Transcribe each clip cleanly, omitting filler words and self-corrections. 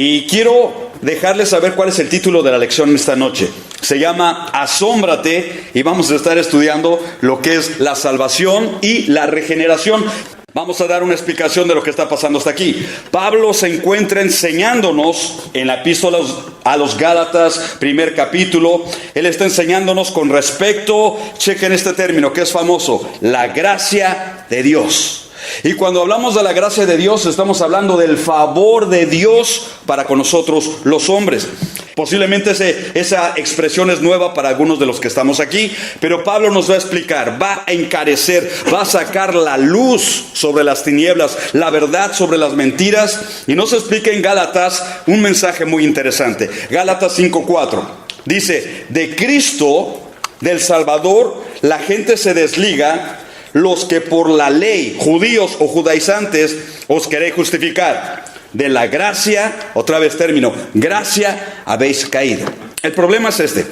Y quiero dejarles saber cuál es el título de la lección esta noche. Se llama Asómbrate, y vamos a estar estudiando lo que es la salvación y la regeneración. Vamos a dar una explicación de lo que está pasando hasta aquí. Pablo se encuentra enseñándonos en la epístola a los Gálatas, primer capítulo. Él está enseñándonos con respecto, chequen este término que es famoso, la gracia de Dios. Y cuando hablamos de la gracia de Dios, estamos hablando del favor de Dios para con nosotros los hombres. Posiblemente esa expresión es nueva para algunos de los que estamos aquí, pero Pablo nos va a explicar, va a encarecer, va a sacar la luz sobre las tinieblas, la verdad sobre las mentiras, y nos explica en Gálatas un mensaje muy interesante. Gálatas 5:4 dice: de Cristo, del Salvador, la gente se desliga, los que por la ley, judíos o judaizantes, os queréis justificar. De la gracia, otra vez término, gracia habéis caído. El problema es este.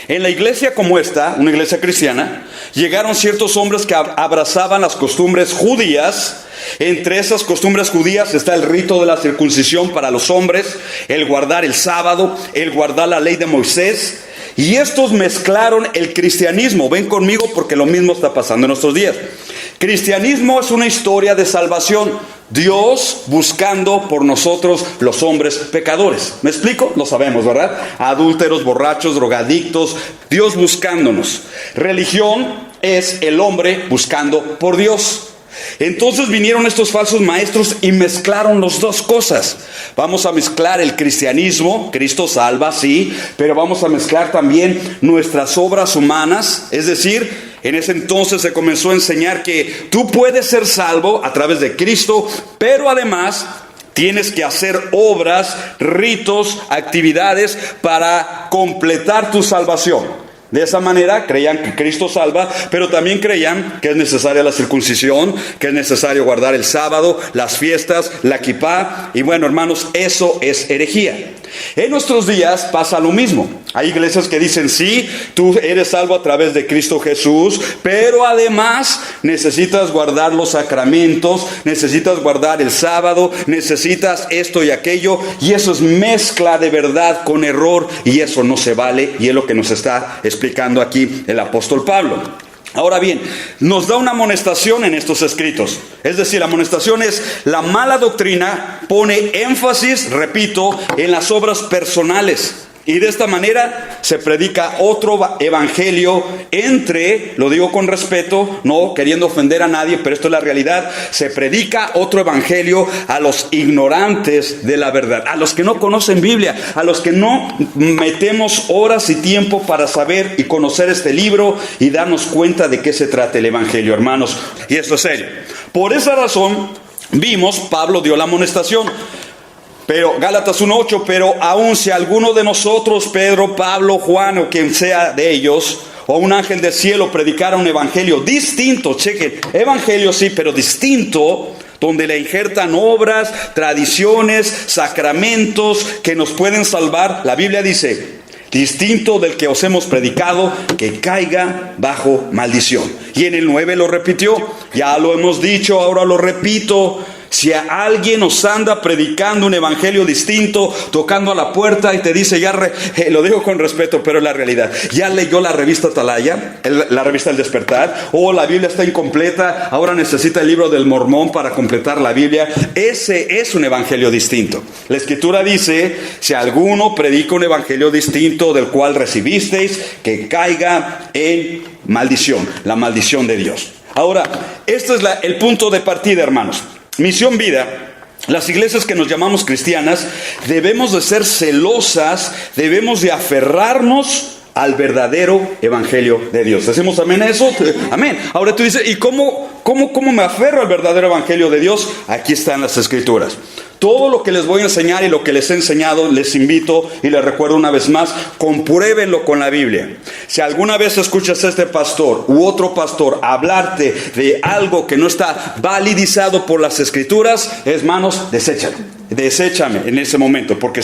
En la iglesia como esta, una iglesia cristiana, llegaron ciertos hombres que abrazaban las costumbres judías. Entre esas costumbres judías está el rito de la circuncisión para los hombres, el guardar el sábado, el guardar la ley de Moisés. Y estos mezclaron el cristianismo. Ven conmigo porque lo mismo está pasando en nuestros días. Cristianismo es una historia de salvación. Dios buscando por nosotros los hombres pecadores. ¿Me explico? Lo sabemos, ¿verdad? Adúlteros, borrachos, drogadictos. Dios buscándonos. Religión es el hombre buscando por Dios. Entonces vinieron estos falsos maestros y mezclaron las dos cosas. Vamos a mezclar el cristianismo, Cristo salva, sí, pero vamos a mezclar también nuestras obras humanas. Es decir, en ese entonces se comenzó a enseñar que tú puedes ser salvo a través de Cristo, pero además tienes que hacer obras, ritos, actividades para completar tu salvación. De esa manera creían que Cristo salva, pero también creían que es necesaria la circuncisión, que es necesario guardar el sábado, las fiestas, la kipá. Y bueno, hermanos, eso es herejía. En nuestros días pasa lo mismo. Hay iglesias que dicen, sí, tú eres salvo a través de Cristo Jesús, pero además necesitas guardar los sacramentos, necesitas guardar el sábado, necesitas esto y aquello, y eso es mezcla de verdad con error, y eso no se vale, y es lo que nos está explicando aquí el apóstol Pablo. Ahora bien, nos da una amonestación en estos escritos. Es decir, la amonestación es: la mala doctrina pone énfasis, repito, en las obras personales. Y de esta manera se predica otro evangelio lo digo con respeto, no queriendo ofender a nadie, pero esto es la realidad. Se predica otro evangelio a los ignorantes de la verdad, a los que no conocen Biblia, a los que no metemos horas y tiempo para saber y conocer este libro y darnos cuenta de qué se trata el evangelio, hermanos. Y esto es serio. Por esa razón, Pablo dio la amonestación. Pero Gálatas 1:8, pero aun si alguno de nosotros, Pedro, Pablo, Juan o quien sea de ellos, o un ángel del cielo predicara un evangelio distinto, chequen, evangelio sí, pero distinto, donde le injertan obras, tradiciones, sacramentos que nos pueden salvar, la Biblia dice: distinto del que os hemos predicado, que caiga bajo maldición. Y en el 9 lo repitió, ya lo hemos dicho, ahora lo repito. Si a alguien os anda predicando un evangelio distinto, tocando a la puerta y te dice, lo digo con respeto, pero es la realidad, ya leyó la revista Atalaya, la revista El Despertar, o la Biblia está incompleta, ahora necesita el libro del Mormón para completar la Biblia. Ese es un evangelio distinto. La Escritura dice: si alguno predica un evangelio distinto del cual recibisteis, que caiga en maldición, la maldición de Dios. Ahora, este es el punto de partida, hermanos. Misión Vida, las iglesias que nos llamamos cristianas, debemos de ser celosas, debemos de aferrarnos al verdadero evangelio de Dios. ¿Decimos amén a eso? Amén. Ahora tú dices, ¿y cómo me aferro al verdadero evangelio de Dios? Aquí están las escrituras. Todo lo que les voy a enseñar y lo que les he enseñado, les invito y les recuerdo una vez más, compruébenlo con la Biblia. Si alguna vez escuchas a este pastor u otro pastor hablarte de algo que no está validizado por las escrituras, hermanos, deséchame en ese momento, porque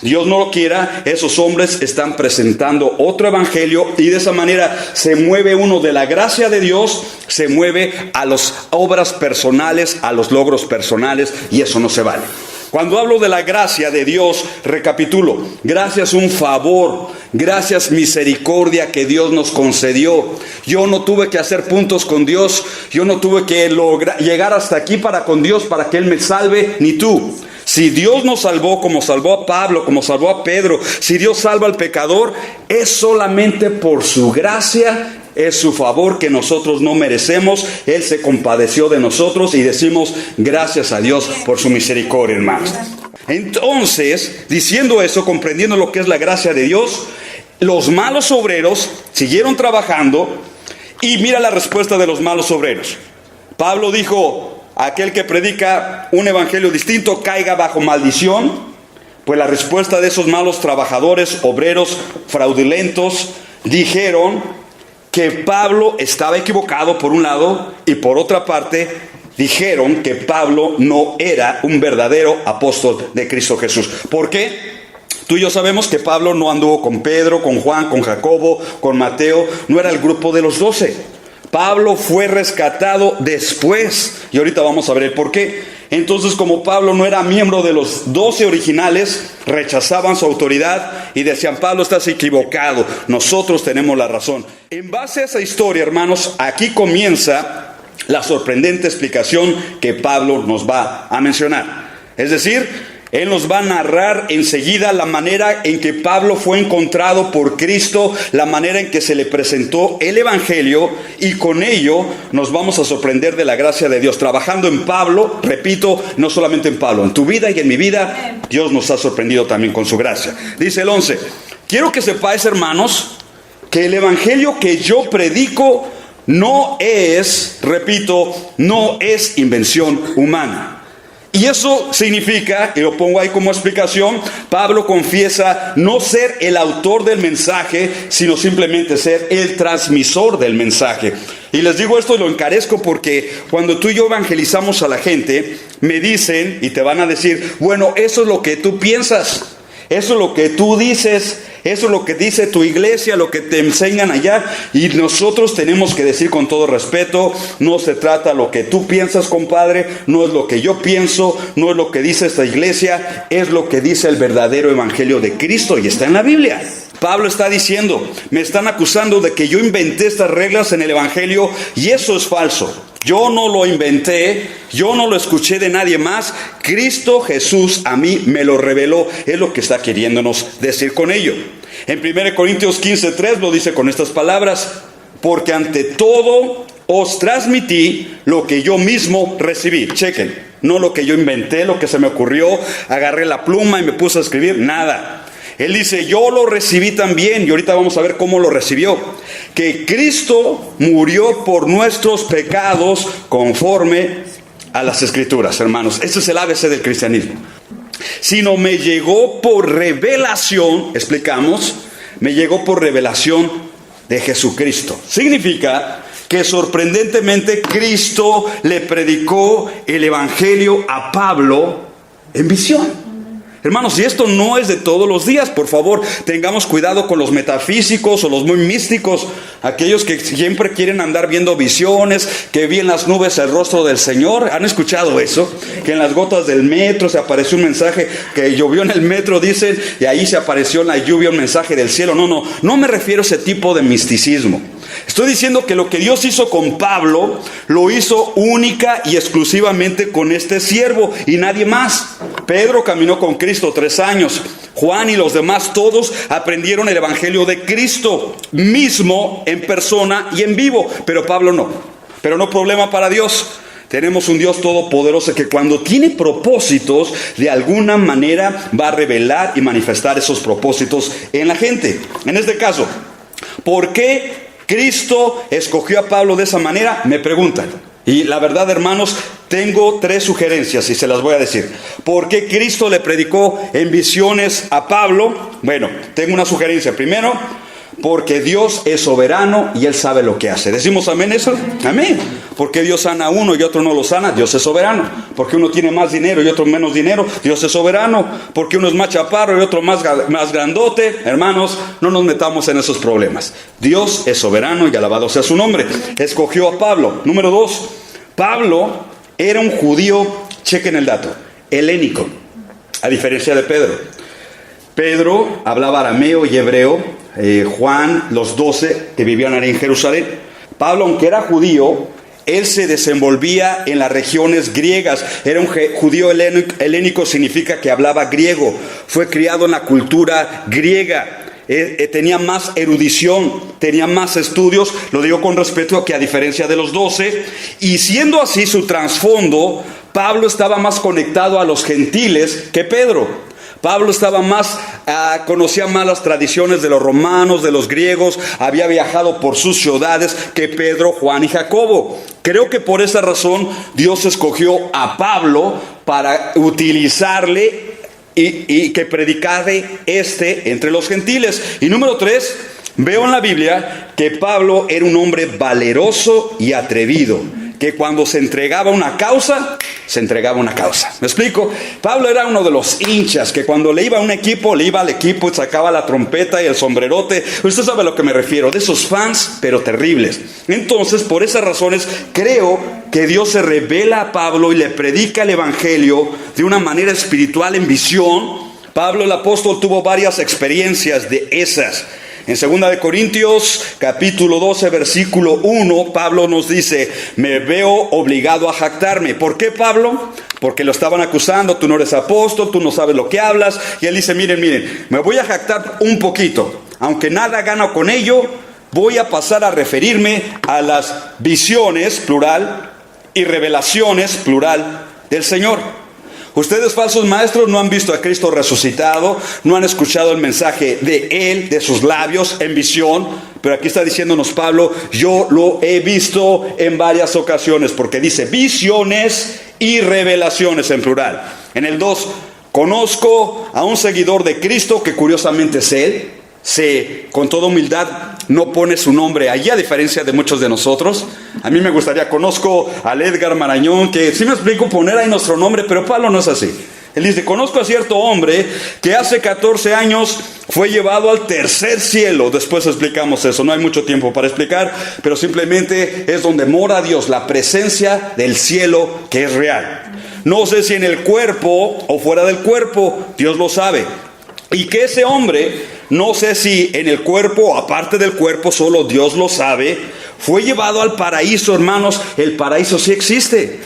Dios no lo quiera, esos hombres están presentando otro evangelio, y de esa manera se mueve uno de la gracia de Dios, se mueve a las obras personales, a los logros personales, y eso no se vale. Cuando hablo de la gracia de Dios, recapitulo. Gracia es un favor, gracia es misericordia que Dios nos concedió. Yo no tuve que hacer puntos con Dios, yo no tuve que llegar hasta aquí para con Dios para que Él me salve, ni tú. Si Dios nos salvó como salvó a Pablo, como salvó a Pedro, si Dios salva al pecador, es solamente por su gracia, es su favor que nosotros no merecemos. Él se compadeció de nosotros y decimos gracias a Dios por su misericordia, hermanos. Entonces, diciendo eso, comprendiendo lo que es la gracia de Dios, los malos obreros siguieron trabajando y mira la respuesta de los malos obreros. Pablo dijo: aquel que predica un evangelio distinto caiga bajo maldición. Pues la respuesta de esos malos trabajadores, obreros fraudulentos, dijeron que Pablo estaba equivocado por un lado, y por otra parte dijeron que Pablo no era un verdadero apóstol de Cristo Jesús. ¿Por qué? Tú y yo sabemos que Pablo no anduvo con Pedro, con Juan, con Jacobo, con Mateo, no era el grupo de los 12. Pablo fue rescatado después, y ahorita vamos a ver el por qué. Entonces, como Pablo no era miembro de los 12 originales, rechazaban su autoridad y decían: Pablo, estás equivocado, nosotros tenemos la razón. En base a esa historia, hermanos, aquí comienza la sorprendente explicación que Pablo nos va a mencionar. Es decir, él nos va a narrar enseguida la manera en que Pablo fue encontrado por Cristo, la manera en que se le presentó el evangelio, y con ello nos vamos a sorprender de la gracia de Dios. Trabajando en Pablo, repito, no solamente en Pablo, en tu vida y en mi vida, Dios nos ha sorprendido también con su gracia. Dice el 11: quiero que sepáis, hermanos, que el evangelio que yo predico no es, repito, no es invención humana. Y eso significa, y lo pongo ahí como explicación, Pablo confiesa no ser el autor del mensaje, sino simplemente ser el transmisor del mensaje. Y les digo esto y lo encarezco porque cuando tú y yo evangelizamos a la gente, me dicen y te van a decir: bueno, eso es lo que tú piensas, eso es lo que tú dices, eso es lo que dice tu iglesia, lo que te enseñan allá. Y nosotros tenemos que decir con todo respeto: no se trata lo que tú piensas, compadre, no es lo que yo pienso, no es lo que dice esta iglesia, es lo que dice el verdadero evangelio de Cristo, y está en la Biblia. Pablo está diciendo: me están acusando de que yo inventé estas reglas en el evangelio, y eso es falso. Yo no lo inventé, yo no lo escuché de nadie más. Cristo Jesús a mí me lo reveló. Es lo que está queriéndonos decir con ello. En 1 Corintios 15:3 lo dice con estas palabras: porque ante todo os transmití lo que yo mismo recibí. Chequen, no lo que yo inventé, lo que se me ocurrió, agarré la pluma y me puse a escribir, nada. Él dice: yo lo recibí también, y ahorita vamos a ver cómo lo recibió. Que Cristo murió por nuestros pecados conforme a las Escrituras, hermanos. Ese es el ABC del cristianismo. Sino me llegó por revelación, explicamos, me llegó por revelación de Jesucristo. Significa que sorprendentemente Cristo le predicó el evangelio a Pablo en visión. Hermanos, y esto no es de todos los días. Por favor, tengamos cuidado con los metafísicos o los muy místicos, aquellos que siempre quieren andar viendo visiones, que vi en las nubes el rostro del Señor. ¿Han escuchado eso? Que en las gotas del metro se apareció un mensaje, que llovió en el metro, dicen, y ahí se apareció en la lluvia un mensaje del cielo. No me refiero a ese tipo de misticismo. Estoy diciendo que lo que Dios hizo con Pablo, lo hizo única y exclusivamente con este siervo y nadie más. Pedro caminó con Cristo 3 años. Juan y los demás todos aprendieron el evangelio de Cristo mismo en persona y en vivo, pero Pablo no. Pero no problema para Dios. Tenemos un Dios todopoderoso que cuando tiene propósitos, de alguna manera va a revelar y manifestar esos propósitos en la gente. En este caso, ¿por qué Cristo escogió a Pablo de esa manera? Me preguntan. Y la verdad, hermanos, tengo 3 sugerencias y se las voy a decir. ¿Por qué Cristo le predicó en visiones a Pablo? Bueno, tengo una sugerencia. Primero, porque Dios es soberano y Él sabe lo que hace. ¿Decimos amén eso? Amén. Porque Dios sana a uno y otro no lo sana, Dios es soberano. Porque uno tiene más dinero y otro menos dinero, Dios es soberano. Porque uno es más chaparro y otro más grandote, hermanos, no nos metamos en esos problemas. Dios es soberano y alabado sea su nombre. Escogió a Pablo. Número 2, Pablo era un judío, chequen el dato, helénico. a diferencia de Pedro. Pedro hablaba arameo y hebreo, Juan, los 12 que vivían ahí en Jerusalén. Pablo, aunque era judío, él se desenvolvía en las regiones griegas. Era un judío helénico, significa que hablaba griego. Fue criado en la cultura griega. Tenía más erudición, tenía más estudios, lo digo con respeto a que a diferencia de los 12, y siendo así su trasfondo, Pablo estaba más conectado a los gentiles que Pedro. Pablo estaba conocía más las tradiciones de los romanos, de los griegos, había viajado por sus ciudades que Pedro, Juan y Jacobo. Creo que por esa razón Dios escogió a Pablo para utilizarle y que predicare entre los gentiles. Y número 3, veo en la Biblia que Pablo era un hombre valeroso y atrevido, que cuando se entregaba una causa, se entregaba una causa. ¿Me explico? Pablo era uno de los hinchas que cuando le iba a un equipo, le iba al equipo y sacaba la trompeta y el sombrerote. Usted sabe a lo que me refiero, de esos fans, pero terribles. Entonces, por esas razones, creo que Dios se revela a Pablo y le predica el evangelio de una manera espiritual en visión. Pablo el apóstol tuvo varias experiencias de esas. En 2 de Corintios, capítulo 12, versículo 1, Pablo nos dice: me veo obligado a jactarme. ¿Por qué, Pablo? Porque lo estaban acusando, tú no eres apóstol, tú no sabes lo que hablas. Y él dice, miren, me voy a jactar un poquito. Aunque nada gano con ello, voy a pasar a referirme a las visiones, plural, y revelaciones, plural, del Señor. Ustedes, falsos maestros, no han visto a Cristo resucitado, no han escuchado el mensaje de Él, de sus labios, en visión. Pero aquí está diciéndonos Pablo, yo lo he visto en varias ocasiones, porque dice visiones y revelaciones en plural. En el 2, conozco a un seguidor de Cristo, que curiosamente es Él. Con toda humildad no pone su nombre allí, a diferencia de muchos de nosotros. A mí me gustaría, conozco al Edgar Marañón, que sí me explico poner ahí nuestro nombre, pero Pablo no es así. Él dice, conozco a cierto hombre que hace 14 años fue llevado al tercer cielo. Después explicamos eso, no hay mucho tiempo para explicar, pero simplemente es donde mora Dios, la presencia del cielo que es real. No sé si en el cuerpo o fuera del cuerpo, Dios lo sabe. Y que ese hombre, no sé si en el cuerpo o aparte del cuerpo, solo Dios lo sabe, fue llevado al paraíso, hermanos. El paraíso sí existe.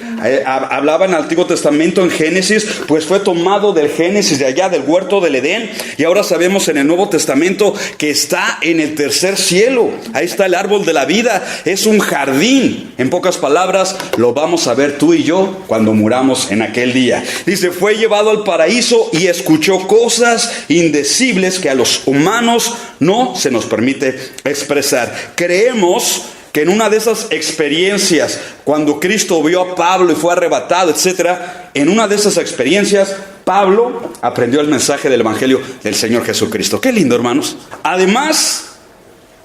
Hablaba en el Antiguo Testamento, en Génesis, pues fue tomado del Génesis, de allá del huerto del Edén. Y ahora sabemos en el Nuevo Testamento que está en el tercer cielo. Ahí está el árbol de la vida, es un jardín. En pocas palabras, lo vamos a ver tú y yo cuando muramos en aquel día. Dice, fue llevado al paraíso y escuchó cosas indecibles que a los humanos no se nos permite expresar. Creemos que en una de esas experiencias, cuando Cristo vio a Pablo y fue arrebatado, etcétera, en una de esas experiencias, Pablo aprendió el mensaje del evangelio del Señor Jesucristo. Qué lindo, hermanos. Además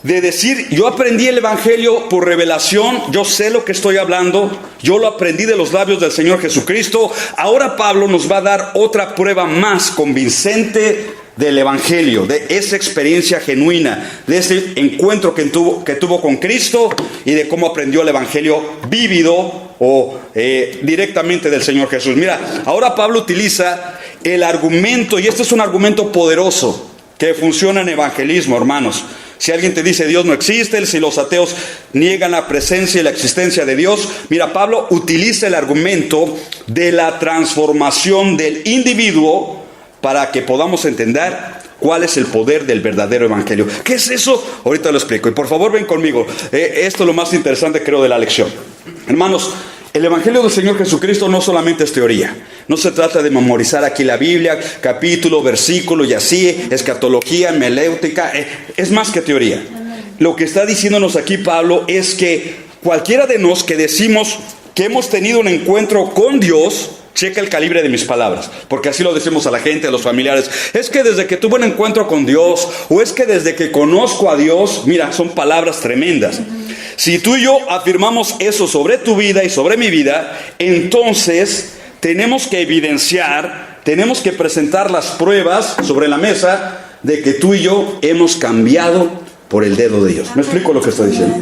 de decir, yo aprendí el evangelio por revelación, yo sé lo que estoy hablando, yo lo aprendí de los labios del Señor Jesucristo. Ahora Pablo nos va a dar otra prueba más convincente del evangelio, de esa experiencia genuina, de ese encuentro que tuvo con Cristo y de cómo aprendió el evangelio vívido o directamente del Señor Jesús. Mira, ahora Pablo utiliza el argumento, y este es un argumento poderoso que funciona en evangelismo, hermanos. Si alguien te dice Dios no existe, si los ateos niegan la presencia y la existencia de Dios, mira, Pablo utiliza el argumento de la transformación del individuo para que podamos entender cuál es el poder del verdadero evangelio. ¿Qué es eso? Ahorita lo explico. Y por favor ven conmigo. Esto es lo más interesante, creo, de la lección. Hermanos, el evangelio del Señor Jesucristo no solamente es teoría. No se trata de memorizar aquí la Biblia, capítulo, versículo y así, escatología, meléutica. Es más que teoría. Lo que está diciéndonos aquí Pablo es que cualquiera de nosotros que decimos que hemos tenido un encuentro con Dios, checa el calibre de mis palabras, porque así lo decimos a la gente, a los familiares. Es que desde que tuve un encuentro con Dios, o es que desde que conozco a Dios, mira, son palabras tremendas. Si tú y yo afirmamos eso sobre tu vida y sobre mi vida, entonces tenemos que evidenciar, tenemos que presentar las pruebas sobre la mesa de que tú y yo hemos cambiado por el dedo de Dios. ¿Me explico lo que estoy diciendo?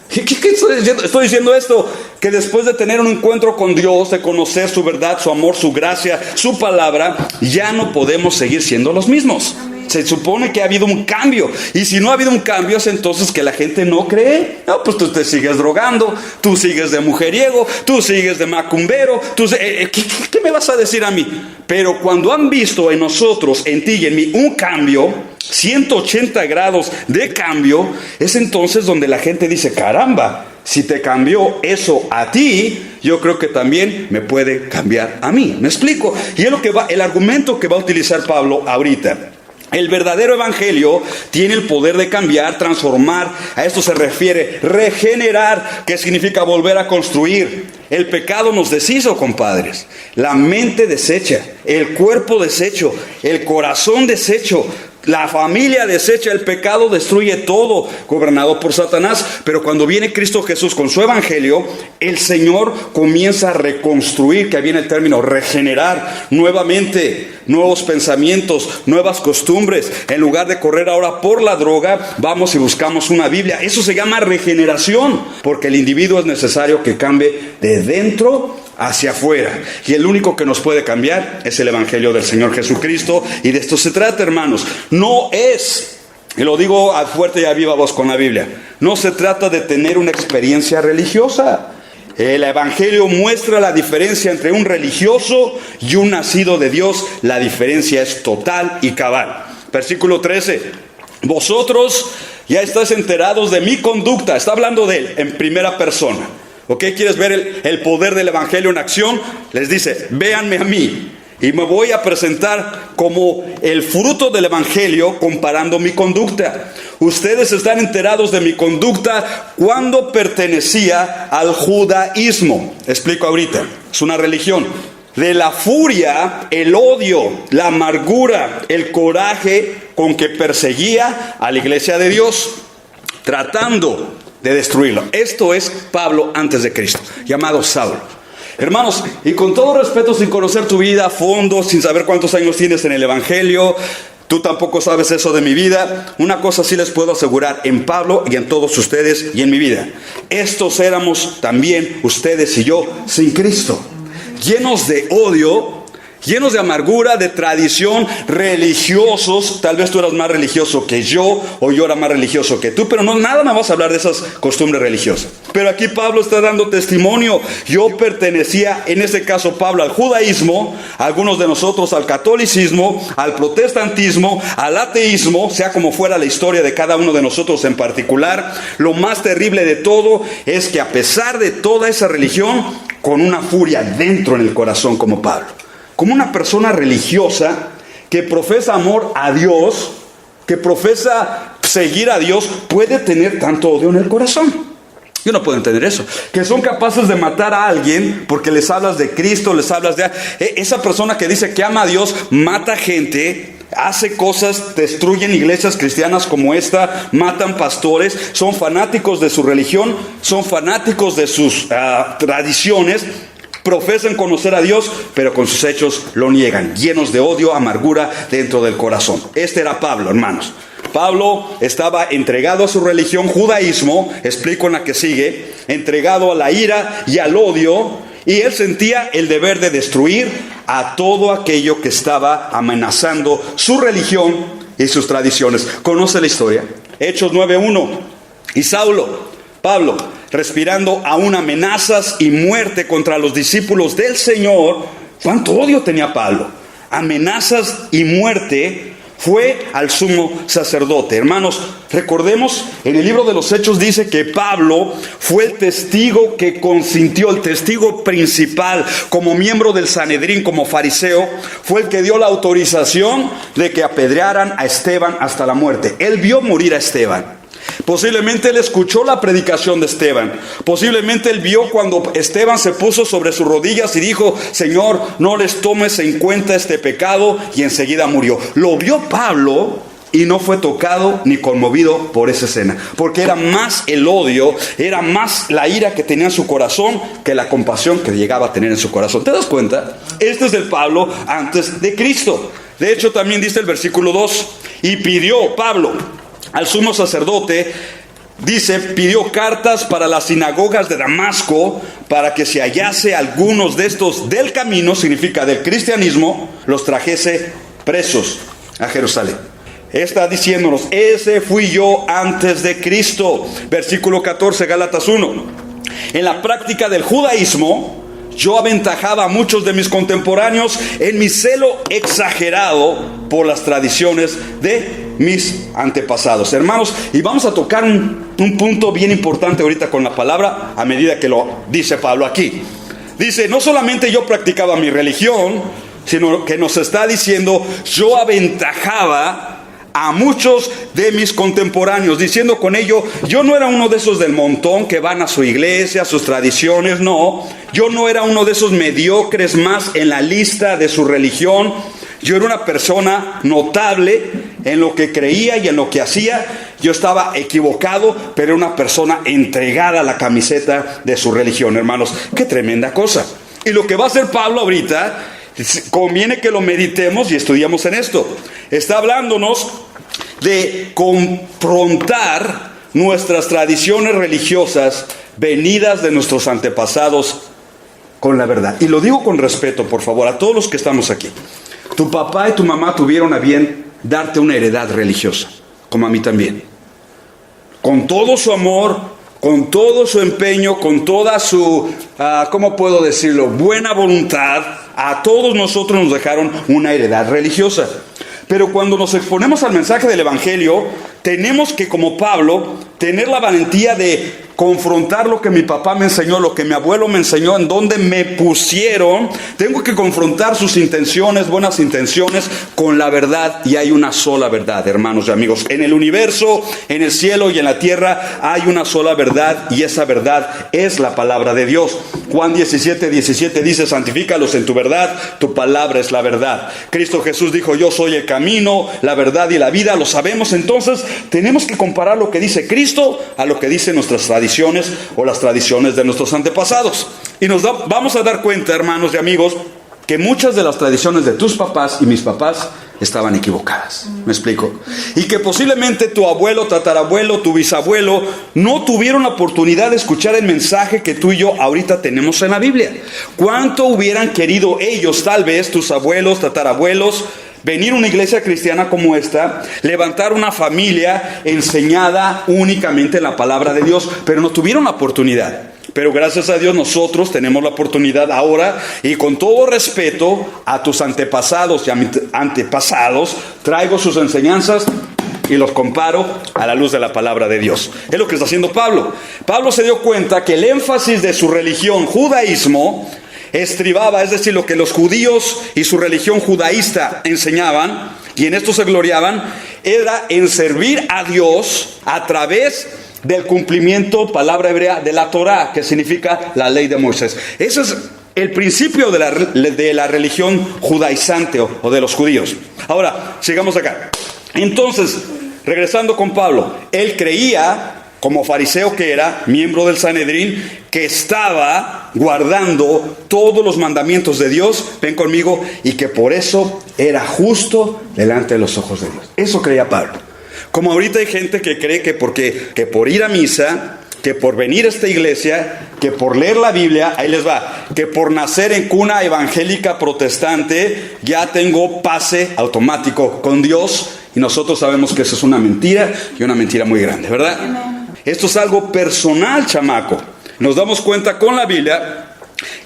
¿Qué estoy diciendo? Estoy diciendo esto, que después de tener un encuentro con Dios, de conocer su verdad, su amor, su gracia, su palabra, ya no podemos seguir siendo los mismos. Se supone que ha habido un cambio. Y si no ha habido un cambio, es entonces que la gente no cree. No, pues tú te sigues drogando, tú sigues de mujeriego, tú sigues de macumbero. ¿Qué me vas a decir a mí? Pero cuando han visto en nosotros, en ti y en mí, un cambio, 180 grados de cambio, es entonces donde la gente dice, caramba, si te cambió eso a ti, yo creo que también me puede cambiar a mí. ¿Me explico? Y es el argumento que va a utilizar Pablo ahorita. El verdadero evangelio tiene el poder de cambiar, transformar. A esto se refiere regenerar, que significa volver a construir. El pecado nos deshizo, compadres. La mente deshecha, el cuerpo deshecho, el corazón deshecho, la familia deshecha, el pecado destruye todo, gobernado por Satanás. Pero cuando viene Cristo Jesús con su evangelio, el Señor comienza a reconstruir, que viene el término regenerar, nuevamente, nuevos pensamientos, nuevas costumbres. En lugar de correr ahora por la droga, vamos y buscamos una Biblia. Eso se llama regeneración, porque el individuo es necesario que cambie de dentro hacia afuera, y el único que nos puede cambiar es el evangelio del Señor Jesucristo. Y de esto se trata, hermanos. No es, y lo digo a fuerte y a viva voz con la Biblia, no se trata de tener una experiencia religiosa. El evangelio muestra la diferencia entre un religioso y un nacido de Dios. La diferencia es total y cabal. Versículo 13: vosotros ya estáis enterados de mi conducta. Está hablando de él en primera persona. ¿Ok? ¿Quieres ver el poder del evangelio en acción? Les dice, véanme a mí. Y me voy a presentar como el fruto del evangelio comparando mi conducta. Ustedes están enterados de mi conducta cuando pertenecía al judaísmo. Explico ahorita. Es una religión. De la furia, el odio, la amargura, el coraje con que perseguía a la iglesia de Dios, tratando de destruirlo. Esto es Pablo antes de Cristo, llamado Saulo. Hermanos, y con todo respeto, sin conocer tu vida a fondo, sin saber cuántos años tienes en el evangelio, tú tampoco sabes eso de mi vida. Una cosa sí les puedo asegurar en Pablo y en todos ustedes y en mi vida: estos éramos también ustedes y yo sin Cristo, llenos de odio, llenos de amargura, de tradición, religiosos. Tal vez tú eras más religioso que yo, o yo era más religioso que tú, pero no, nada me vas a hablar de esas costumbres religiosas. Pero aquí Pablo está dando testimonio. Yo pertenecía, en este caso Pablo, al judaísmo, algunos de nosotros al catolicismo, al protestantismo, al ateísmo, sea como fuera la historia de cada uno de nosotros en particular. Lo más terrible de todo es que a pesar de toda esa religión, con una furia dentro en el corazón como Pablo, como una persona religiosa que profesa amor a Dios, que profesa seguir a Dios, puede tener tanto odio en el corazón. Yo no puedo entender eso. Que son capaces de matar a alguien porque les hablas de Cristo, les hablas de... Esa persona que dice que ama a Dios, mata gente, hace cosas, destruyen iglesias cristianas como esta, matan pastores, son fanáticos de su religión, son fanáticos de sus tradiciones, profesan conocer a Dios, pero con sus hechos lo niegan, llenos de odio, amargura dentro del corazón. Este era Pablo, hermanos. Pablo estaba entregado a su religión, judaísmo, explico en la que sigue, entregado a la ira y al odio, y él sentía el deber de destruir a todo aquello que estaba amenazando su religión y sus tradiciones. ¿Conoce la historia? Hechos 9:1. Y Saulo, Pablo, respirando aún amenazas y muerte contra los discípulos del Señor. ¿Cuánto odio tenía Pablo? Amenazas y muerte. Fue al sumo sacerdote. Hermanos, recordemos, en el libro de los Hechos dice que Pablo fue el testigo que consintió, el testigo principal, como miembro del Sanedrín, como fariseo, fue el que dio la autorización de que apedrearan a Esteban hasta la muerte. Él vio morir a Esteban. Posiblemente él escuchó la predicación de Esteban. Posiblemente él vio cuando Esteban se puso sobre sus rodillas y dijo: Señor, no les tomes en cuenta este pecado, y enseguida murió. Lo vio Pablo y no fue tocado ni conmovido por esa escena, porque era más el odio, era más la ira que tenía en su corazón que la compasión que llegaba a tener en su corazón. ¿Te das cuenta? Este es el Pablo antes de Cristo. De hecho, también dice el versículo 2: y pidió Pablo al sumo sacerdote dice, pidió cartas para las sinagogas de Damasco para que si hallase algunos de estos del camino, significa del cristianismo, los trajese presos a Jerusalén. Está diciéndonos, ese fui yo antes de Cristo. Versículo 14, Gálatas 1. En la práctica del judaísmo, yo aventajaba a muchos de mis contemporáneos en mi celo exagerado por las tradiciones de mis antepasados. Hermanos, y vamos a tocar un punto bien importante ahorita con la palabra, a medida que lo dice Pablo aquí. Dice, no solamente yo practicaba mi religión, sino que nos está diciendo, yo aventajaba a muchos de mis contemporáneos, diciendo con ello, yo no era uno de esos del montón que van a su iglesia, a sus tradiciones, no. Yo no era uno de esos mediocres más en la lista de su religión. Yo era una persona notable en lo que creía y en lo que hacía. Yo estaba equivocado, pero era una persona entregada a la camiseta de su religión, hermanos. ¡Qué tremenda cosa! Y lo que va a hacer Pablo ahorita, conviene que lo meditemos y estudiamos en esto. Está hablándonos de confrontar nuestras tradiciones religiosas venidas de nuestros antepasados con la verdad. Y lo digo con respeto, por favor, a todos los que estamos aquí. Tu papá y tu mamá tuvieron a bien darte una heredad religiosa, como a mí también. Con todo su amor, con todo su empeño, con toda su, ¿cómo puedo decirlo?, buena voluntad, a todos nosotros nos dejaron una heredad religiosa. Pero cuando nos exponemos al mensaje del Evangelio, tenemos que, como Pablo, tener la valentía de confrontar lo que mi papá me enseñó, lo que mi abuelo me enseñó, en donde me pusieron. Tengo que confrontar sus intenciones, buenas intenciones, con la verdad. Y hay una sola verdad, hermanos y amigos. En el universo, en el cielo y en la tierra hay una sola verdad, y esa verdad es la palabra de Dios. Juan 17:17 dice, santifícalos en tu verdad, tu palabra es la verdad. Cristo Jesús dijo, yo soy el camino, la verdad y la vida. Lo sabemos. Entonces tenemos que comparar lo que dice Cristo a lo que dicen nuestras tradiciones o las tradiciones de nuestros antepasados. Y vamos a dar cuenta, hermanos y amigos, que muchas de las tradiciones de tus papás y mis papás estaban equivocadas. ¿Me explico? Y que posiblemente tu abuelo, tatarabuelo, tu bisabuelo no tuvieron la oportunidad de escuchar el mensaje que tú y yo ahorita tenemos en la Biblia. ¿Cuánto hubieran querido ellos, tal vez, tus abuelos, tatarabuelos, venir a una iglesia cristiana como esta, levantar una familia enseñada únicamente en la palabra de Dios, pero no tuvieron la oportunidad? Pero gracias a Dios nosotros tenemos la oportunidad ahora, y con todo respeto a tus antepasados y a mis antepasados, traigo sus enseñanzas y los comparo a la luz de la palabra de Dios. Es lo que está haciendo Pablo. Pablo se dio cuenta que el énfasis de su religión, judaísmo, estribaba, es decir, lo que los judíos y su religión judaísta enseñaban, y en esto se gloriaban, era en servir a Dios a través del cumplimiento, palabra hebrea, de la Torá, que significa la ley de Moisés. Ese es el principio de la religión judaizante o de los judíos. Ahora, sigamos acá. Entonces, regresando con Pablo, él creía, como fariseo que era, miembro del Sanedrín, que estaba guardando todos los mandamientos de Dios, ven conmigo, y que por eso era justo delante de los ojos de Dios. Eso creía Pablo. Como ahorita hay gente que cree que por ir a misa, que por venir a esta iglesia, que por leer la Biblia, ahí les va, que por nacer en cuna evangélica protestante, ya tengo pase automático con Dios, y nosotros sabemos que eso es una mentira, y una mentira muy grande, ¿verdad? Esto es algo personal, chamaco. Nos damos cuenta con la Biblia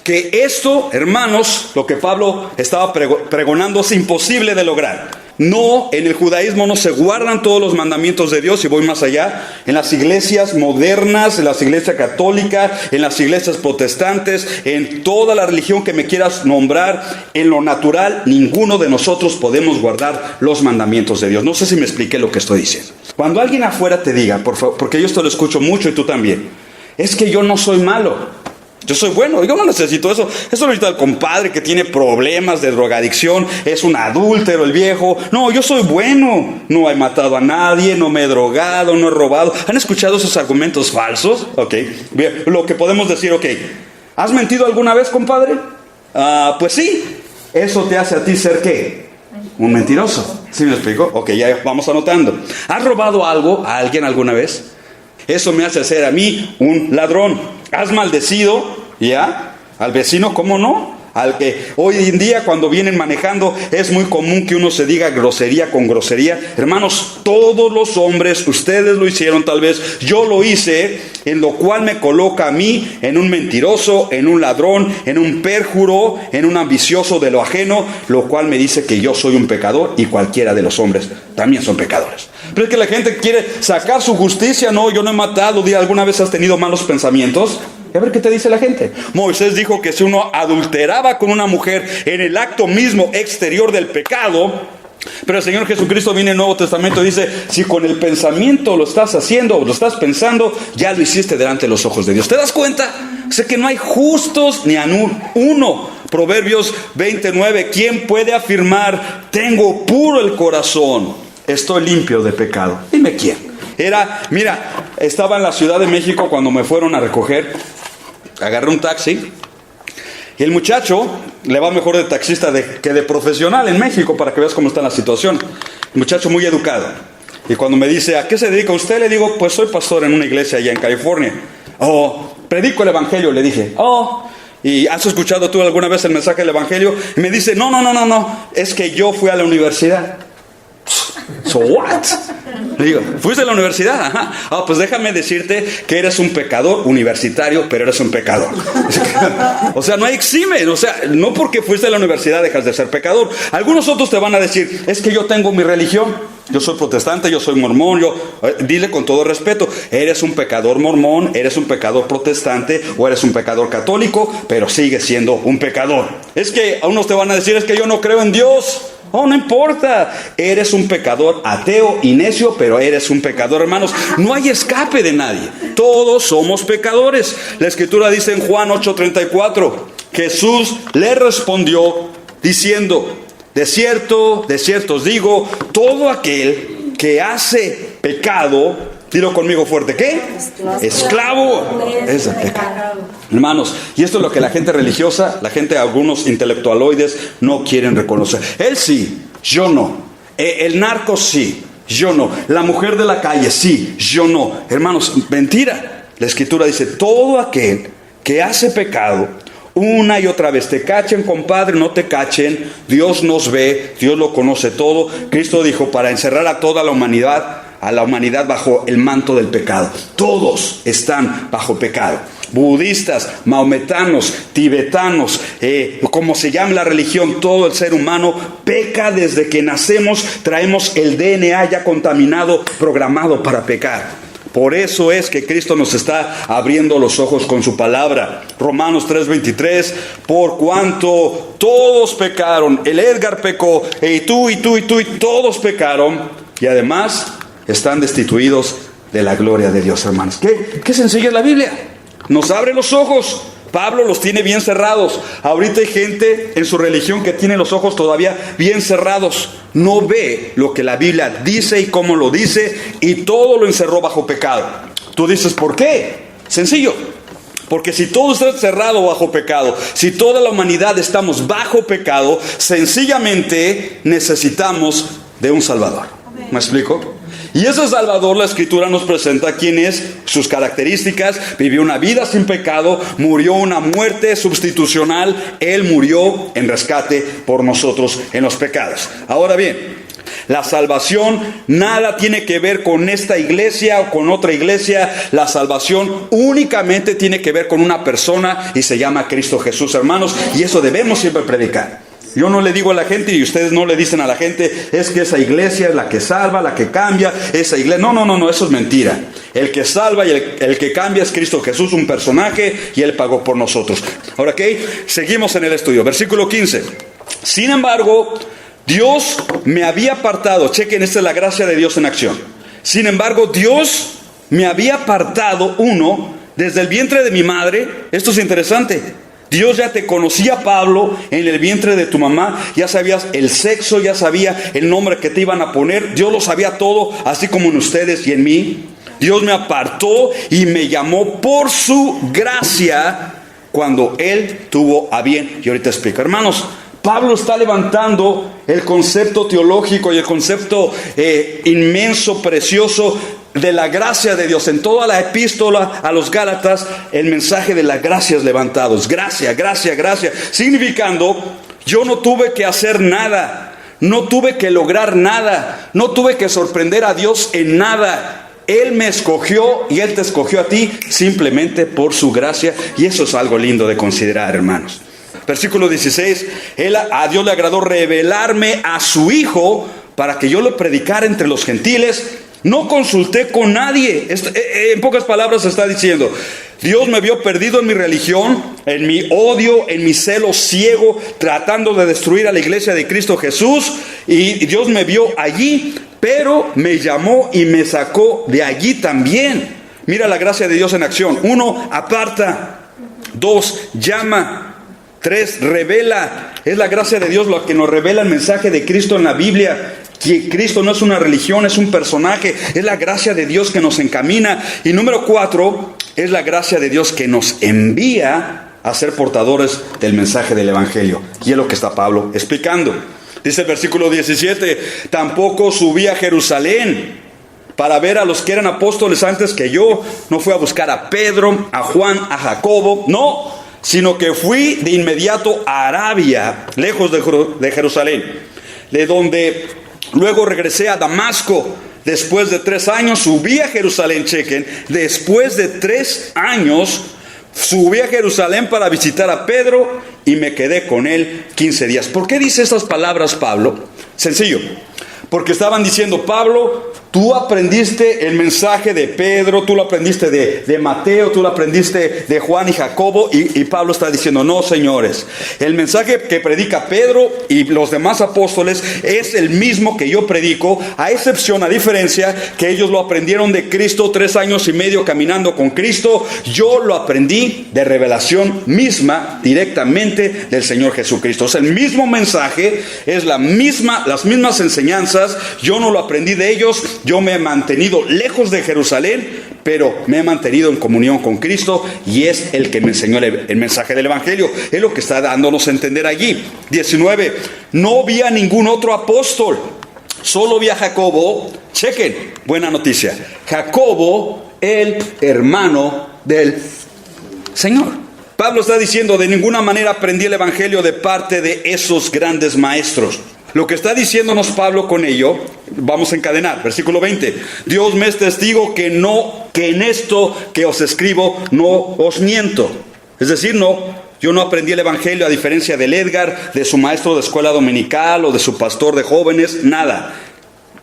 que esto, hermanos, lo que Pablo estaba pregonando, es imposible de lograr. No, en el judaísmo no se guardan todos los mandamientos de Dios, y voy más allá. En las iglesias modernas, en las iglesias católicas, en las iglesias protestantes, en toda la religión que me quieras nombrar, en lo natural, ninguno de nosotros podemos guardar los mandamientos de Dios. No sé si me expliqué lo que estoy diciendo. Cuando alguien afuera te diga, por favor, porque yo esto lo escucho mucho y tú también, es que yo no soy malo, yo soy bueno, yo no necesito eso. Eso lo necesita el compadre que tiene problemas de drogadicción, es un adúltero el viejo. No, yo soy bueno, no he matado a nadie, no me he drogado, no he robado. ¿Han escuchado esos argumentos falsos? Ok, bien, lo que podemos decir, ok, ¿has mentido alguna vez, compadre? Pues sí. ¿Eso te hace a ti ser qué? Un mentiroso. ¿Sí me explico? Ok, ya vamos anotando. ¿Has robado algo a alguien alguna vez? Eso me hace ser a mí un ladrón. Has maldecido, ¿ya? Al vecino, ¿cómo no? Al que hoy en día cuando vienen manejando es muy común que uno se diga grosería con grosería. Hermanos, todos los hombres, ustedes lo hicieron tal vez, yo lo hice, en lo cual me coloca a mí en un mentiroso, en un ladrón, en un pérjuro, en un ambicioso de lo ajeno, lo cual me dice que yo soy un pecador y cualquiera de los hombres también son pecadores. Pero es que la gente quiere sacar su justicia. No, yo no he matado. ¿Alguna vez has tenido malos pensamientos? Y a ver qué te dice la gente. Moisés dijo que si uno adulteraba con una mujer en el acto mismo exterior del pecado, pero el Señor Jesucristo viene en el Nuevo Testamento y dice, si con el pensamiento lo estás haciendo o lo estás pensando, ya lo hiciste delante de los ojos de Dios. ¿Te das cuenta? O sea que no hay justos ni uno. Proverbios 29, ¿quién puede afirmar, tengo puro el corazón, estoy limpio de pecado? Dime quién. Estaba en la Ciudad de México cuando me fueron a recoger. Agarré un taxi y el muchacho le va mejor de taxista que de profesional en México, para que veas cómo está la situación. El muchacho muy educado. Y cuando me dice, ¿a qué se dedica usted? Le digo, pues soy pastor en una iglesia allá en California. Oh, predico el evangelio, le dije. Oh, ¿y has escuchado tú alguna vez el mensaje del evangelio? Y me dice, no, es que yo fui a la universidad. So what? Le digo, ¿fuiste a la universidad? Ajá. Ah, pues déjame decirte que eres un pecador universitario, pero eres un pecador. O sea, no hay exime. O sea, no porque fuiste a la universidad dejas de ser pecador. Algunos otros te van a decir, es que yo tengo mi religión. Yo soy protestante, yo soy mormón. Dile con todo respeto, eres un pecador mormón, eres un pecador protestante o eres un pecador católico, pero sigues siendo un pecador. Es que a unos te van a decir, es que yo no creo en Dios. Oh, no importa, eres un pecador ateo y necio, pero eres un pecador, hermanos. No hay escape de nadie, todos somos pecadores. La Escritura dice en Juan 8:34, Jesús le respondió diciendo, de cierto os digo, todo aquel que hace pecado, dilo conmigo fuerte, ¿qué? Esclavo es el pecado. Hermanos, y esto es lo que la gente religiosa, algunos intelectualoides no quieren reconocer. Él sí, yo no. El narco sí, yo no. La mujer de la calle sí, yo no. Hermanos, mentira. La Escritura dice, todo aquel que hace pecado, una y otra vez, te cachen, compadre, no te cachen, Dios nos ve, Dios lo conoce todo. Cristo dijo, para encerrar a toda la humanidad bajo el manto del pecado. Todos están bajo pecado. Budistas, maometanos, tibetanos, como se llame la religión, todo el ser humano peca desde que nacemos. Traemos el DNA ya contaminado, programado para pecar. Por eso es que Cristo nos está abriendo los ojos con su palabra. Romanos 3:23, por cuanto todos pecaron, el Edgar pecó, y tú, todos pecaron, y además están destituidos de la gloria de Dios, hermanos. ¿Qué sencilla es la Biblia? Nos abre los ojos. Pablo los tiene bien cerrados. Ahorita hay gente en su religión que tiene los ojos todavía bien cerrados. No ve lo que la Biblia dice y cómo lo dice, y todo lo encerró bajo pecado. Tú dices, ¿por qué? Sencillo. Porque si todo está cerrado bajo pecado, si toda la humanidad estamos bajo pecado, sencillamente necesitamos de un Salvador. ¿Me explico? Y ese Salvador, la Escritura nos presenta quién es, sus características. Vivió una vida sin pecado, murió una muerte sustitucional. Él murió en rescate por nosotros en los pecados. Ahora bien, la salvación nada tiene que ver con esta iglesia o con otra iglesia. La salvación únicamente tiene que ver con una persona y se llama Cristo Jesús, hermanos. Y eso debemos siempre predicar. Yo no le digo a la gente, y ustedes no le dicen a la gente, es que esa iglesia es la que salva, la que cambia, esa iglesia. No, eso es mentira. El que salva y el que cambia es Cristo Jesús, un personaje, y Él pagó por nosotros. Ahora, seguimos en el estudio. Versículo 15. Sin embargo, Dios me había apartado. Chequen, esta es la gracia de Dios en acción. Sin embargo, Dios me había apartado, desde el vientre de mi madre. Esto es interesante. Dios ya te conocía, Pablo, en el vientre de tu mamá. Ya sabías el sexo, ya sabía el nombre que te iban a poner. Dios lo sabía todo, así como en ustedes y en mí. Dios me apartó y me llamó por su gracia cuando Él tuvo a bien. Y ahorita explico, hermanos. Pablo está levantando el concepto teológico y el concepto inmenso, precioso de la gracia de Dios. En toda la epístola a los Gálatas, el mensaje de la gracia es levantado. Es gracia, gracia, gracia. Significando, yo no tuve que hacer nada. No tuve que lograr nada. No tuve que sorprender a Dios en nada. Él me escogió y Él te escogió a ti simplemente por su gracia. Y eso es algo lindo de considerar, hermanos. Versículo 16. A Dios le agradó revelarme a su Hijo para que yo lo predicara entre los gentiles. No consulté con nadie. En pocas palabras está diciendo, Dios me vio perdido en mi religión, en mi odio, en mi celo ciego, tratando de destruir a la iglesia de Cristo Jesús. Y Dios me vio allí, pero me llamó y me sacó de allí también. Mira la gracia de Dios en acción. 1, aparta. 2, llama. 3, revela. Es la gracia de Dios lo que nos revela el mensaje de Cristo en la Biblia. Que Cristo no es una religión, es un personaje. Es la gracia de Dios que nos encamina. Y número 4, es la gracia de Dios que nos envía a ser portadores del mensaje del Evangelio. Y es lo que está Pablo explicando. Dice el versículo 17, tampoco subí a Jerusalén para ver a los que eran apóstoles antes que yo. No fui a buscar a Pedro, a Juan, a Jacobo, no, sino que fui de inmediato a Arabia, lejos de Jerusalén, de donde luego regresé a Damasco. Después de 3 años subí a Jerusalén, chequen, después de 3 años subí a Jerusalén para visitar a Pedro y me quedé con él 15 días. ¿Por qué dice estas palabras Pablo? Sencillo, porque estaban diciendo, Pablo, tú aprendiste el mensaje de Pedro, tú lo aprendiste de Mateo, tú lo aprendiste de Juan y Jacobo, y Pablo está diciendo, no, señores, el mensaje que predica Pedro y los demás apóstoles es el mismo que yo predico, a excepción, a diferencia, que ellos lo aprendieron de Cristo 3 años y medio caminando con Cristo. Yo lo aprendí de revelación misma, directamente del Señor Jesucristo. Es el mismo mensaje, es las mismas enseñanzas. Yo no lo aprendí de ellos. Yo me he mantenido lejos de Jerusalén, pero me he mantenido en comunión con Cristo y es el que me enseñó el mensaje del Evangelio. Es lo que está dándonos a entender allí. 19. No vi a ningún otro apóstol, solo vi a Jacobo. Chequen, buena noticia. Jacobo, el hermano del Señor. Pablo está diciendo, de ninguna manera aprendí el Evangelio de parte de esos grandes maestros. Lo que está diciéndonos Pablo con ello, vamos a encadenar, versículo 20. Dios me es testigo que en esto que os escribo no os miento. Es decir, yo no aprendí el Evangelio a diferencia del Edgar, de su maestro de escuela dominical o de su pastor de jóvenes, nada.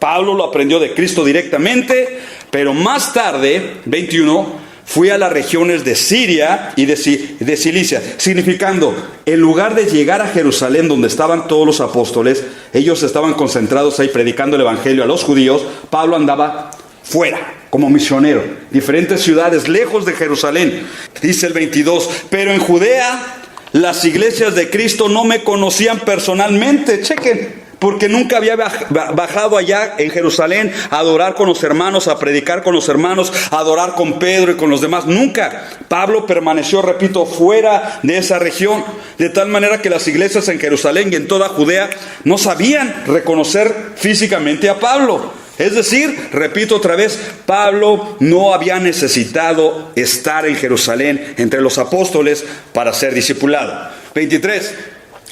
Pablo lo aprendió de Cristo directamente, pero más tarde, 21, fui a las regiones de Siria y de Cilicia, significando, en lugar de llegar a Jerusalén donde estaban todos los apóstoles, ellos estaban concentrados ahí predicando el Evangelio a los judíos. Pablo andaba fuera, como misionero, diferentes ciudades lejos de Jerusalén. Dice el 22, pero en Judea las iglesias de Cristo no me conocían personalmente, chequen. Porque nunca había bajado allá en Jerusalén a adorar con los hermanos, a predicar con los hermanos, a adorar con Pedro y con los demás. Nunca. Pablo permaneció, repito, fuera de esa región. De tal manera que las iglesias en Jerusalén y en toda Judea no sabían reconocer físicamente a Pablo. Es decir, repito otra vez, Pablo no había necesitado estar en Jerusalén entre los apóstoles para ser discipulado. 23.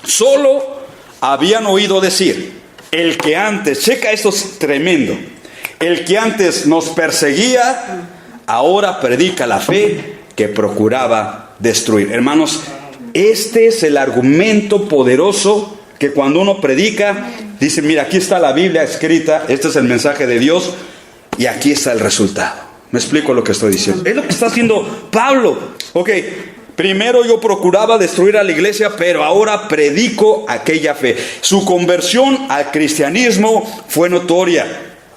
Solo habían oído decir, el que antes, checa esto es tremendo, el que antes nos perseguía, ahora predica la fe que procuraba destruir. Hermanos, este es el argumento poderoso que cuando uno predica, dice, mira, aquí está la Biblia escrita, este es el mensaje de Dios y aquí está el resultado. ¿Me explico lo que estoy diciendo? Es lo que está haciendo Pablo. Ok. Primero yo procuraba destruir a la iglesia, pero ahora predico aquella fe. Su conversión al cristianismo fue notoria.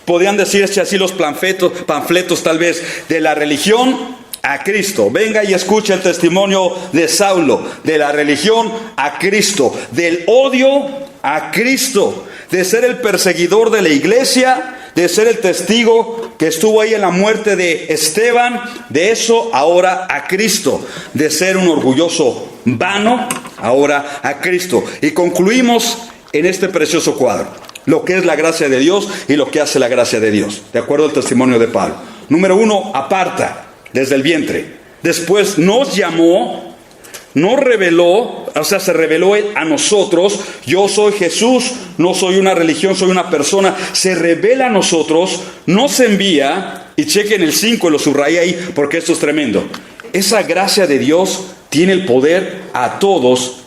Podrían decirse así los panfletos tal vez, de la religión a Cristo. Venga y escuche el testimonio de Saulo, de la religión a Cristo, del odio a Cristo, de ser el perseguidor de la iglesia, de ser el testigo que estuvo ahí en la muerte de Esteban, de eso ahora a Cristo, de ser un orgulloso vano, ahora a Cristo. Y concluimos en este precioso cuadro. lo que es la gracia de Dios y lo que hace la gracia de Dios, de acuerdo al testimonio de Pablo. Número 1, aparta desde el vientre. Después nos llamó, nos reveló, o sea, se reveló Él a nosotros. Yo soy Jesús, no soy una religión, soy una persona. Se revela a nosotros, nos envía, y chequen el 5, lo subrayé ahí porque esto es tremendo. Esa gracia de Dios tiene el poder a todos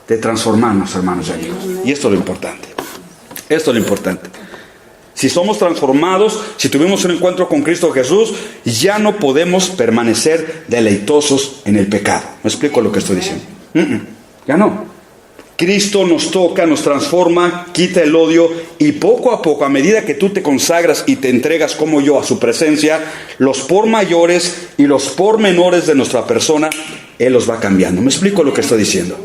de transformarnos, hermanos y amigos. Y esto es lo importante. Esto es lo importante. Si somos transformados, si tuvimos un encuentro con Cristo Jesús, ya no podemos permanecer deleitosos en el pecado. ¿Me explico lo que estoy diciendo? Ya no. Cristo nos toca, nos transforma, quita el odio, y poco a poco, a medida que tú te consagras y te entregas como yo a su presencia, los por mayores y los por menores de nuestra persona, Él los va cambiando. ¿Me explico lo que estoy diciendo?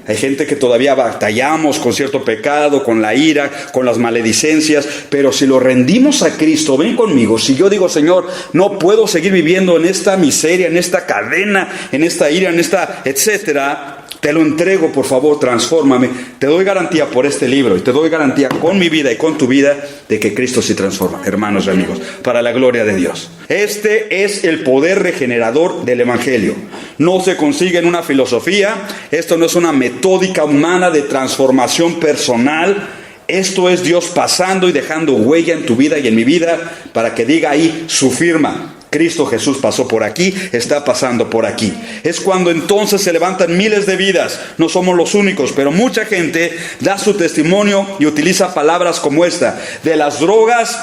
Hay gente que todavía batallamos con cierto pecado, con la ira, con las maledicencias, pero si lo rendimos a Cristo, ven conmigo, si yo digo, Señor, no puedo seguir viviendo en esta miseria, en esta cadena, en esta ira, en esta etcétera, te lo entrego, por favor, transfórmame. Te doy garantía por este libro y te doy garantía con mi vida y con tu vida de que Cristo sí transforma, hermanos y amigos, para la gloria de Dios. Este es el poder regenerador del Evangelio. No se consigue en una filosofía, esto no es una metódica humana de transformación personal. Esto es Dios pasando y dejando huella en tu vida y en mi vida para que diga ahí su firma. Cristo Jesús pasó por aquí, está pasando por aquí. Es cuando entonces se levantan miles de vidas. No somos los únicos, pero mucha gente da su testimonio y utiliza palabras como esta: de las drogas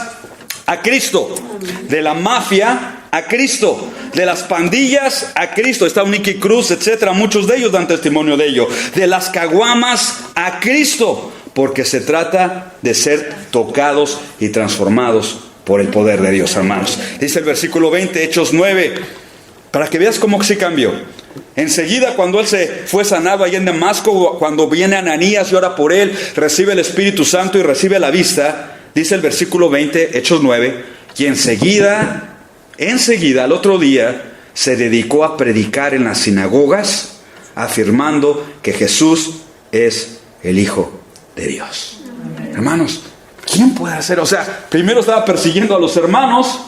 a Cristo, de la mafia a Cristo, de las pandillas a Cristo. Está Nicky Cruz, etcétera. Muchos de ellos dan testimonio de ello. De las caguamas a Cristo, porque se trata de ser tocados y transformados por el poder de Dios, hermanos. Dice el versículo 20, Hechos 9, para que veas cómo sí cambió. Enseguida, cuando él se fue sanado allá en Damasco, cuando viene Ananías y ora por él, recibe el Espíritu Santo y recibe la vista. Dice el versículo 20, Hechos 9, y enseguida, al otro día, se dedicó a predicar en las sinagogas, afirmando que Jesús es el Hijo de Dios. Hermanos, ¿quién puede hacer? O sea, primero estaba persiguiendo a los hermanos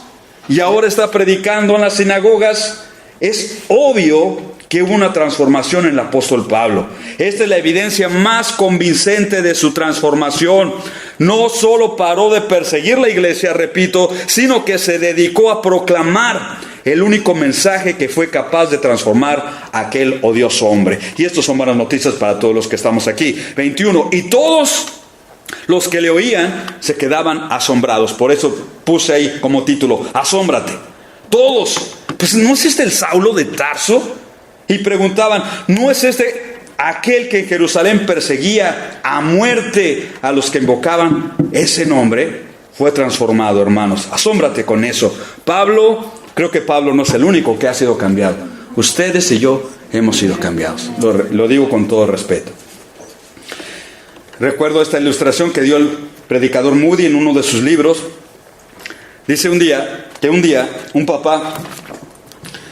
y ahora está predicando en las sinagogas. Es obvio que hubo una transformación en el apóstol Pablo. Esta es la evidencia más convincente de su transformación. No solo paró de perseguir la iglesia, repito, sino que se dedicó a proclamar el único mensaje que fue capaz de transformar a aquel odioso hombre. Y estas son buenas noticias para todos los que estamos aquí. 21. Y todos los que le oían se quedaban asombrados. Por eso puse ahí como título, asómbrate. Todos. Pues ¿no es este el Saulo de Tarso? Y preguntaban, ¿no es este aquel que en Jerusalén perseguía a muerte a los que invocaban ese nombre? Fue transformado, hermanos. Asómbrate con eso. Creo que Pablo no es el único que ha sido cambiado. Ustedes y yo hemos sido cambiados. Lo digo con todo respeto. Recuerdo esta ilustración que dio el predicador Moody en uno de sus libros. Dice que un día un papá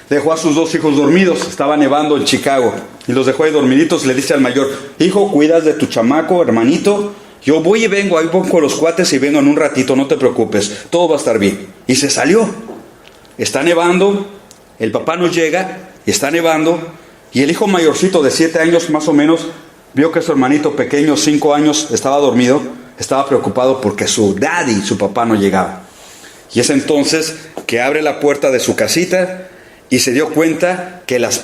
dejó a sus dos hijos dormidos. Estaba nevando en Chicago y los dejó ahí dormiditos. Le dice al mayor, hijo, cuidas de tu chamaco, hermanito. Yo voy y vengo, ahí voy con los cuates y vengo en un ratito, no te preocupes, todo va a estar bien. Y se salió. Está nevando, el papá no llega, y está nevando, y el hijo mayorcito de 7 años más o menos vio que su hermanito pequeño, 5 años, estaba dormido, estaba preocupado porque su daddy, su papá, no llegaba. Y es entonces que abre la puerta de su casita y se dio cuenta que las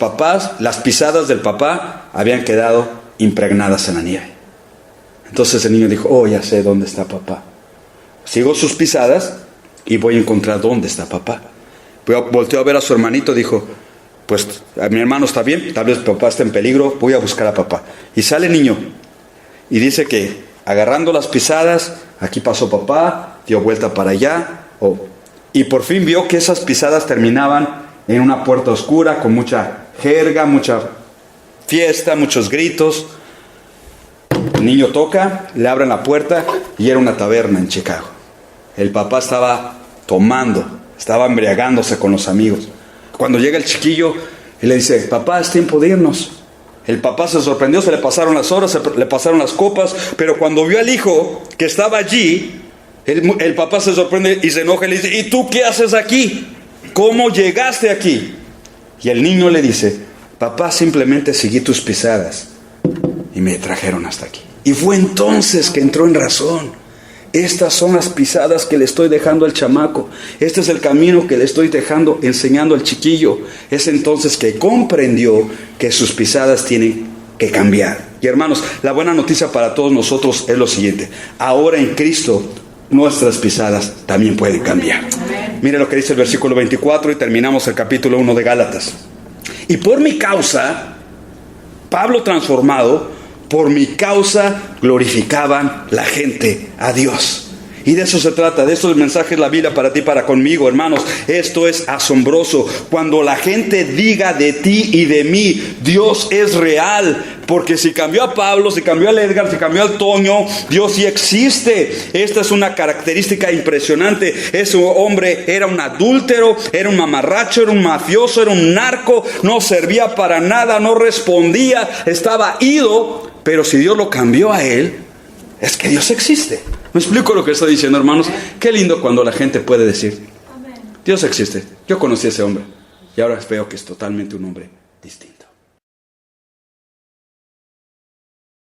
pisadas del papá habían quedado impregnadas en la nieve. Entonces el niño dijo, oh, ya sé dónde está papá. Sigo sus pisadas y voy a encontrar dónde está papá. Volteó a ver a su hermanito, dijo, pues a mi hermano está bien, tal vez papá está en peligro, voy a buscar a papá. Y sale el niño y dice que agarrando las pisadas, aquí pasó papá, dio vuelta para allá, y por fin vio que esas pisadas terminaban en una puerta oscura con mucha jerga, mucha fiesta, muchos gritos. El niño toca, le abren la puerta y era una taberna en Chicago. El papá estaba estaba embriagándose con los amigos. Cuando llega el chiquillo y le dice, papá, es tiempo de irnos. El papá se sorprendió, se le pasaron las horas, le pasaron las copas, pero cuando vio al hijo que estaba allí, el papá se sorprende y se enoja y le dice: ¿y tú qué haces aquí? ¿Cómo llegaste aquí? Y el niño le dice: papá, simplemente seguí tus pisadas y me trajeron hasta aquí. Y fue entonces que entró en razón. Estas son las pisadas que le estoy dejando al chamaco. Este es el camino que le estoy dejando, enseñando al chiquillo. Es entonces que comprendió que sus pisadas tienen que cambiar. Y hermanos, la buena noticia para todos nosotros es lo siguiente: ahora en Cristo nuestras pisadas también pueden cambiar. Mire lo que dice el versículo 24 y terminamos el capítulo 1 de Gálatas. Y por mi causa, Pablo transformado, por mi causa glorificaban la gente a Dios. Y de eso se trata, de esos mensajes la Biblia para ti, para conmigo, hermanos. Esto es asombroso. Cuando la gente diga de ti y de mí: Dios es real. Porque si cambió a Pablo, si cambió al Edgar, si cambió al Toño, Dios sí existe. Esta es una característica impresionante. Ese hombre era un adúltero, era un mamarracho, era un mafioso, era un narco. No servía para nada, no respondía, estaba ido. Pero si Dios lo cambió a él, es que Dios existe. ¿Me explico lo que estoy diciendo, hermanos? Qué lindo cuando la gente puede decir: Dios existe. Yo conocí a ese hombre y ahora veo que es totalmente un hombre distinto.